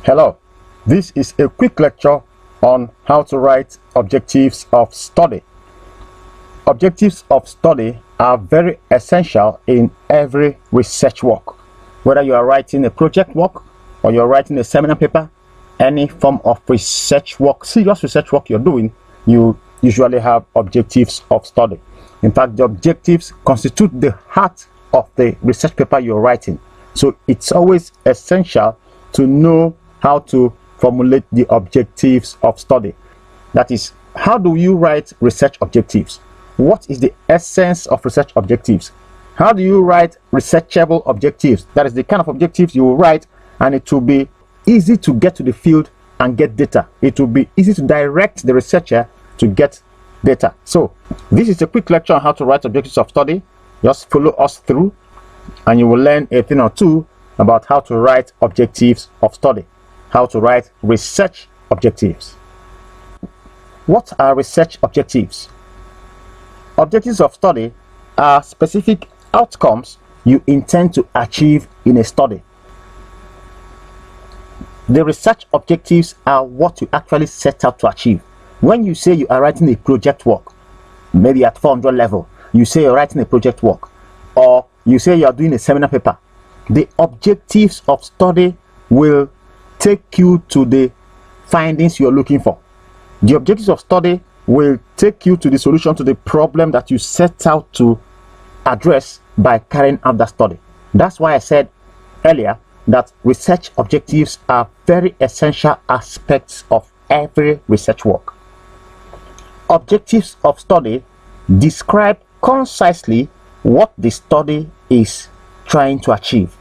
Hello, this is a quick lecture on how to write objectives of study. Objectives of study are very essential in every research work. Whether you are writing a project work or you're writing a seminar paper, any form of research work, serious research work you're doing, you usually have objectives of study. In fact, the objectives constitute the heart of the research paper you're writing. So it's always essential to know how to formulate the objectives of study. That is, how do you write research objectives? What is the essence of research objectives? How do you write researchable objectives? That is the kind of objectives you will write, and it will be easy to get to the field and get data. It will be easy to direct the researcher to get data. So this is a quick lecture on how to write objectives of study. Just follow us through and you will learn a thing or two about how to write objectives of study, how to write research objectives. What are research objectives? Objectives of study are specific outcomes you intend to achieve in a study. The research objectives are what you actually set out to achieve. When you say you are writing a project work, maybe at 400 level, you say you're writing a project work, or you say you are doing a seminar paper, the objectives of study will take you to the findings you're looking for. The objectives of study will take you to the solution to the problem that you set out to address by carrying out that study. That's why I said earlier that research objectives are very essential aspects of every research work. Objectives of study describe concisely what the study is trying to achieve.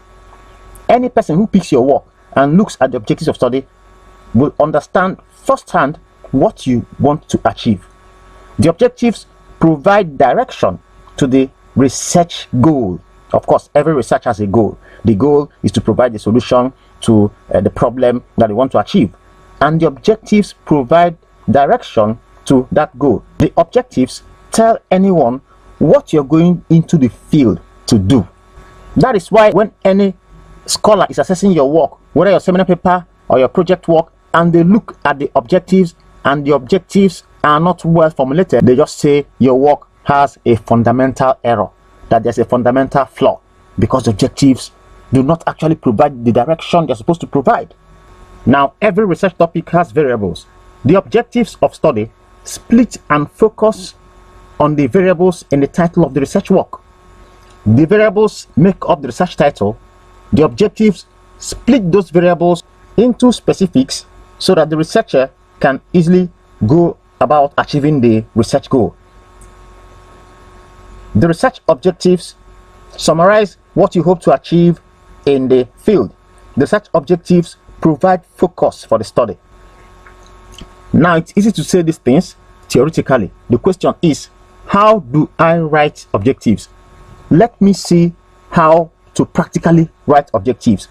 Any person who picks your work and looks at the objectives of study will understand firsthand what you want to achieve. The objectives provide direction to the research goal. Of course, every research has a goal. The goal is to provide the solution to the problem that you want to achieve. And the objectives provide direction to that goal. The objectives tell anyone what you're going into the field to do. That is why when any scholar is assessing your work, whether your seminar paper or your project work, and they look at the objectives and the objectives are not well formulated, they just say your work has a fundamental error, that there's a fundamental flaw, because the objectives do not actually provide the direction they're supposed to provide. Now, every research topic has variables. The objectives of study split and focus on the variables in the title of the research work. The variables make up the research title. The objectives split those variables into specifics so that the researcher can easily go about achieving the research goal. The research objectives summarize what you hope to achieve in the field. The research objectives provide focus for the study. Now, it's easy to say these things theoretically. The question is, how do I write objectives? Let me see how to practically write objectives.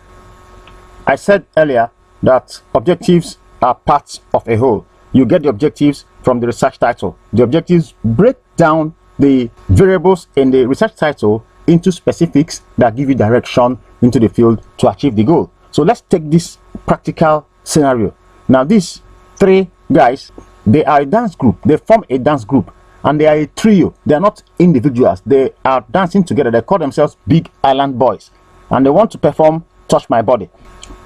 I said earlier that objectives are parts of a whole. You get the objectives from the research title. The objectives break down the variables in the research title into specifics that give you direction into the field to achieve the goal. So let's take this practical scenario. Now, these three guys, they are a dance group. They form a dance group, and they are a trio. They are not individuals. They are dancing together. They call themselves Big Island Boys, and they want to perform Touch My Body.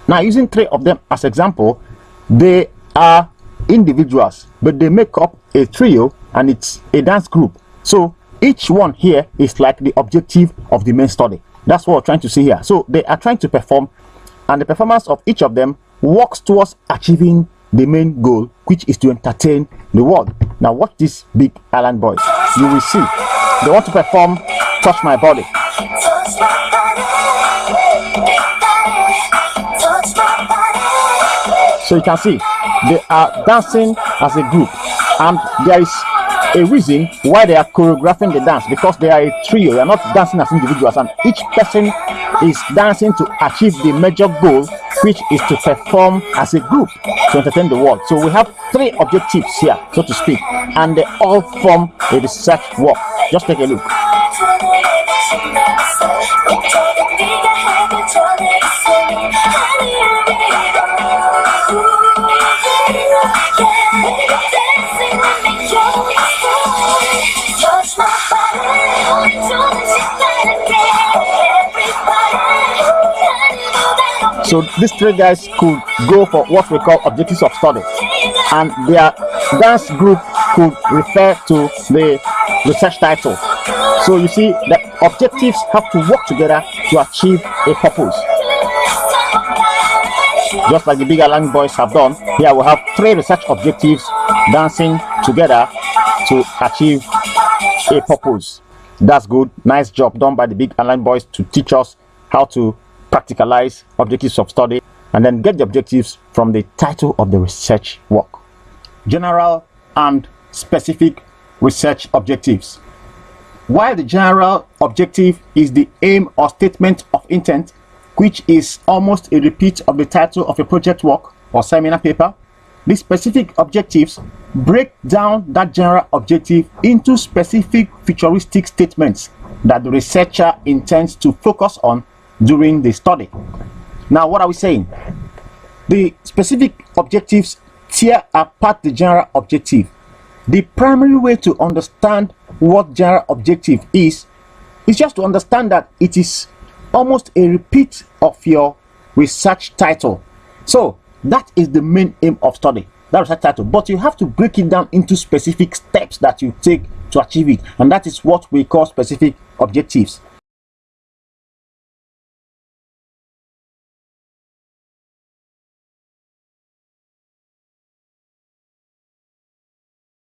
Now, using three of them as example, they are individuals, but they make up a trio, and it's a dance group. So each one here is like the objective of the main study. That's what we're trying to see here. So they are trying to perform, and the performance of each of them works towards achieving the main goal, which is to entertain the world. Now watch these Big Island Boys. You will see they want to perform Touch My Body. So you can see they are dancing as a group, and there is a reason why they are choreographing the dance, because they are a trio. They are not dancing as individuals, and each person is dancing to achieve the major goal, which is to perform as a group to entertain the world. So we have three objectives here, so to speak, and they all form a research work. Just take a look. So these three guys could go for what we call objectives of study, and their dance group could refer to the research title. So you see, the objectives have to work together to achieve a purpose. Just like the Big Island Boys have done, here we have three research objectives dancing together to achieve a purpose. That's good. Nice job done by the Big Island Boys to teach us how to practicalize objectives of study and then get the objectives from the title of the research work. General and specific research objectives. While the general objective is the aim or statement of intent, which is almost a repeat of the title of a project work or seminar paper, the specific objectives break down that general objective into specific futuristic statements that the researcher intends to focus on during the study. Now, what are we saying? The specific objectives tear apart the general objective. The primary way to understand what general objective is just to understand that it is almost a repeat of your research title. So that is the main aim of study, that research title. But you have to break it down into specific steps that you take to achieve it, and that is what we call specific objectives.